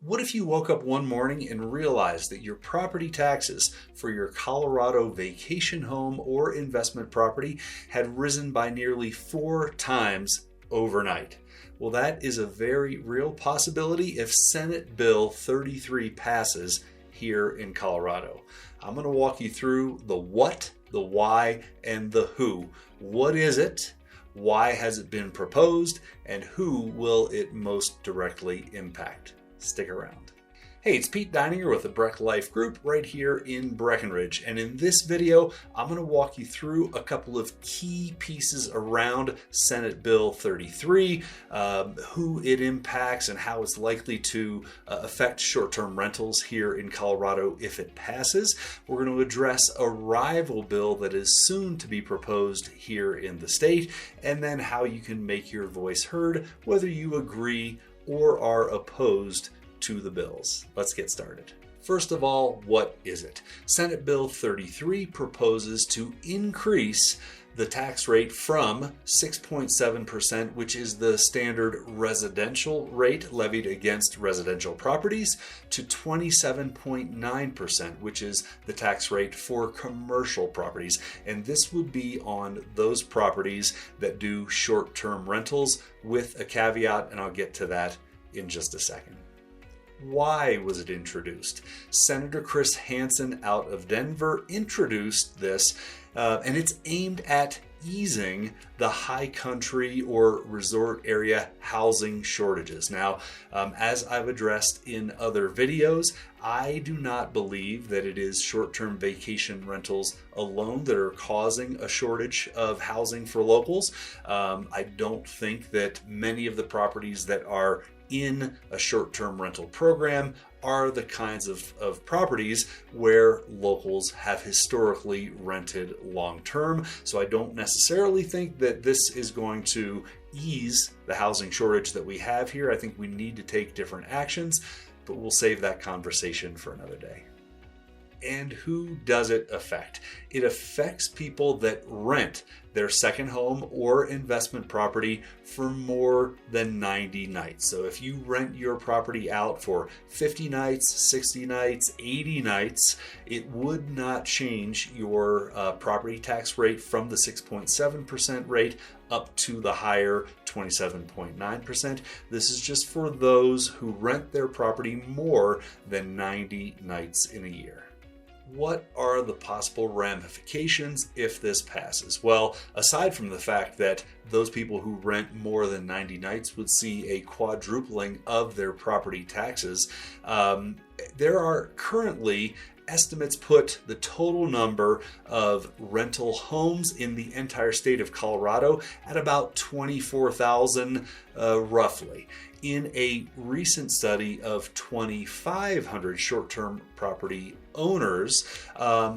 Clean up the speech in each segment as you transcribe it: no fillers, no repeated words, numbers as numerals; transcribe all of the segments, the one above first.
What if you woke up one morning and realized that your property taxes for your Colorado vacation home or investment property had risen by nearly 4 times overnight? Well, that is a very real possibility if Senate Bill 33 passes here in Colorado. I'm going to walk you through the what, the why, and the who. What is it? Why has it been proposed? And who will it most directly impact? Stick around. Hey, it's Pete Deininger with the Breck Life Group right here in Breckenridge. And in this video, I'm going to walk you through a couple of key pieces around Senate Bill 33, who it impacts and how it's likely to affect short-term rentals here in Colorado if it passes. We're going to address a rival bill that is soon to be proposed here in the state, and then how you can make your voice heard, whether you agree or are opposed to the bills. Let's get started. First of all, what is it? Senate Bill 33 proposes to increase the tax rate from 6.7%, which is the standard residential rate levied against residential properties, to 27.9%, which is the tax rate for commercial properties. And this would be on those properties that do short-term rentals, with a caveat, and I'll get to that in just a second. Why was it introduced? Senator Chris Hansen out of Denver introduced this, and it's aimed at easing the high country or resort area housing shortages. Now, as I've addressed in other videos, I do not believe that it is short-term vacation rentals alone that are causing a shortage of housing for locals. I don't think that many of the properties that are in a short-term rental program are the kinds of properties where locals have historically rented long-term. So I don't necessarily think that this is going to ease the housing shortage that we have here. I think we need to take different actions, but we'll save that conversation for another day. And who does it affect? It affects people that rent their second home or investment property for more than 90 nights. So if you rent your property out for 50 nights, 60 nights, 80 nights, it would not change your property tax rate from the 6.7% rate up to the higher 27.9%. This is just for those who rent their property more than 90 nights in a year. What are the possible ramifications if this passes? Well, aside from the fact that those people who rent more than 90 nights would see a quadrupling of their property taxes, there are currently estimates put the total number of rental homes in the entire state of Colorado at about 24,000 roughly. In a recent study of 2,500 short-term property owners,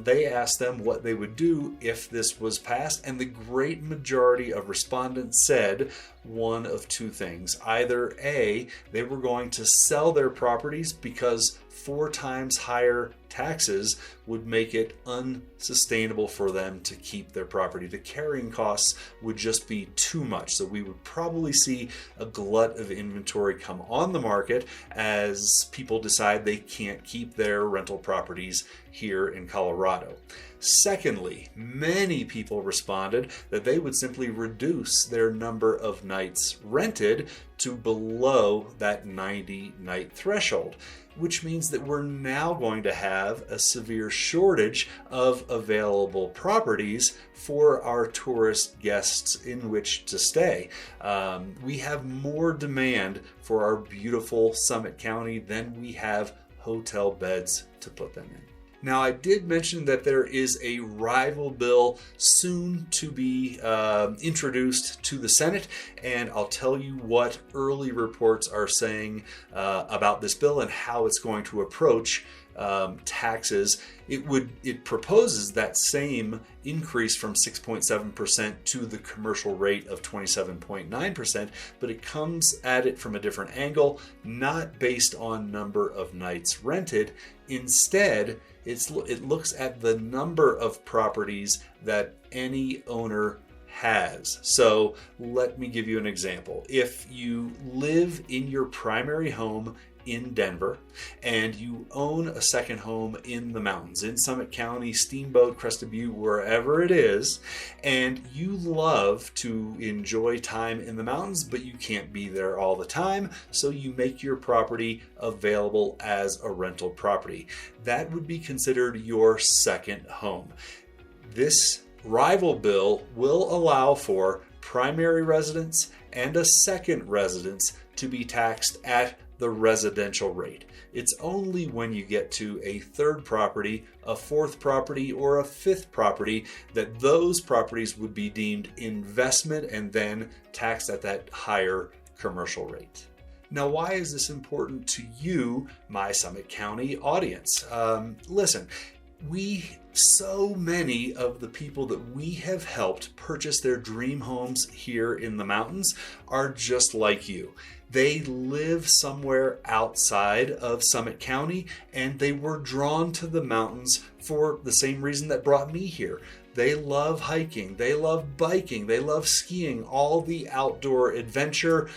they asked them what they would do if this was passed, and the great majority of respondents said one of two things. Either A, they were going to sell their properties because 4 times higher taxes would make it unsustainable for them to keep their property. The carrying costs would just be too much. So we would probably see a glut of inventory come on the market as people decide they can't keep their rental properties here in Colorado. Secondly, many people responded that they would simply reduce their number of nights rented to below that 90-night threshold, which means that we're now going to have a severe shortage of available properties for our tourist guests in which to stay. We have more demand for our beautiful Summit County than we have hotel beds to put them in. Now, I did mention that there is a rival bill soon to be introduced to the Senate, and I'll tell you what early reports are saying about this bill and how it's going to approach taxes. It proposes that same increase from 6.7% to the commercial rate of 27.9%, but it comes at it from a different angle, not based on number of nights rented. Instead, it looks at the number of properties that any owner has. So let me give you an example. If you live in your primary home in Denver and you own a second home in the mountains, in Summit County, Steamboat, Crested Butte, wherever it is, and you love to enjoy time in the mountains, but you can't be there all the time, so you make your property available as a rental property. That would be considered your second home. This rival bill will allow for primary residence and a second residence to be taxed at the residential rate. It's only when you get to a third property, a fourth property, or a fifth property that those properties would be deemed investment and then taxed at that higher commercial rate. Now, why is this important to you, my Summit County audience? Listen, so many of the people that we have helped purchase their dream homes here in the mountains are just like you. They live somewhere outside of Summit County and they were drawn to the mountains for the same reason that brought me here. They love hiking, they love biking, they love skiing, all the outdoor adventure,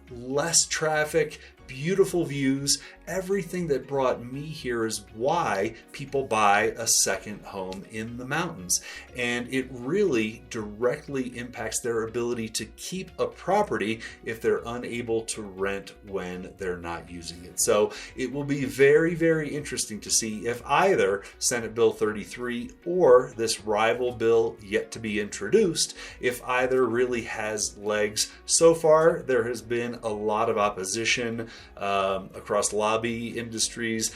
less traffic, beautiful views. Everything that brought me here is why people buy a second home in the mountains. And it really directly impacts their ability to keep a property if they're unable to rent when they're not using it. So it will be very, very interesting to see if either Senate Bill 33 or this rival bill yet to be introduced, if either really has legs. So far, there has been a lot of opposition across lobby industries,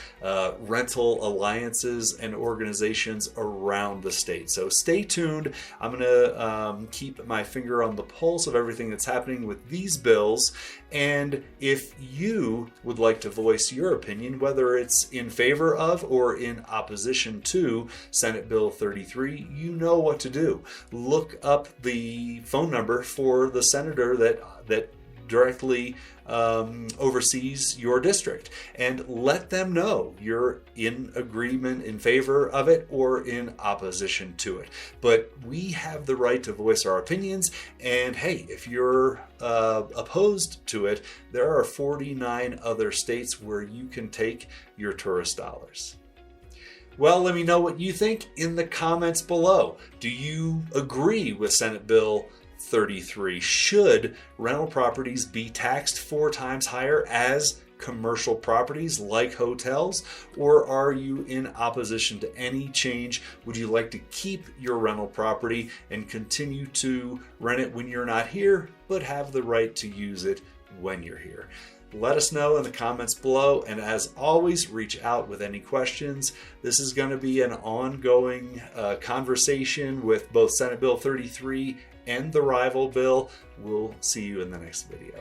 rental alliances, and organizations around the state. So stay tuned. I'm going to keep my finger on the pulse of everything that's happening with these bills. And if you would like to voice your opinion, whether it's in favor of or in opposition to Senate Bill 33, you know what to do. Look up the phone number for the senator that directly oversees your district and let them know you're in agreement, in favor of it, or in opposition to it. But we have the right to voice our opinions, and hey, if you're opposed to it, there are 49 other states where you can take your tourist dollars. Well, let me know what you think in the comments below. Do you agree with Senate Bill 33? Should rental properties be taxed 4 times higher as commercial properties like hotels, or are you in opposition to any change? Would you like to keep your rental property and continue to rent it when you're not here, but have the right to use it when you're here? Let us know in the comments below, and as always, reach out with any questions. This is going to be an ongoing conversation with both Senate Bill 33 and the rival bill. We'll see you in the next video.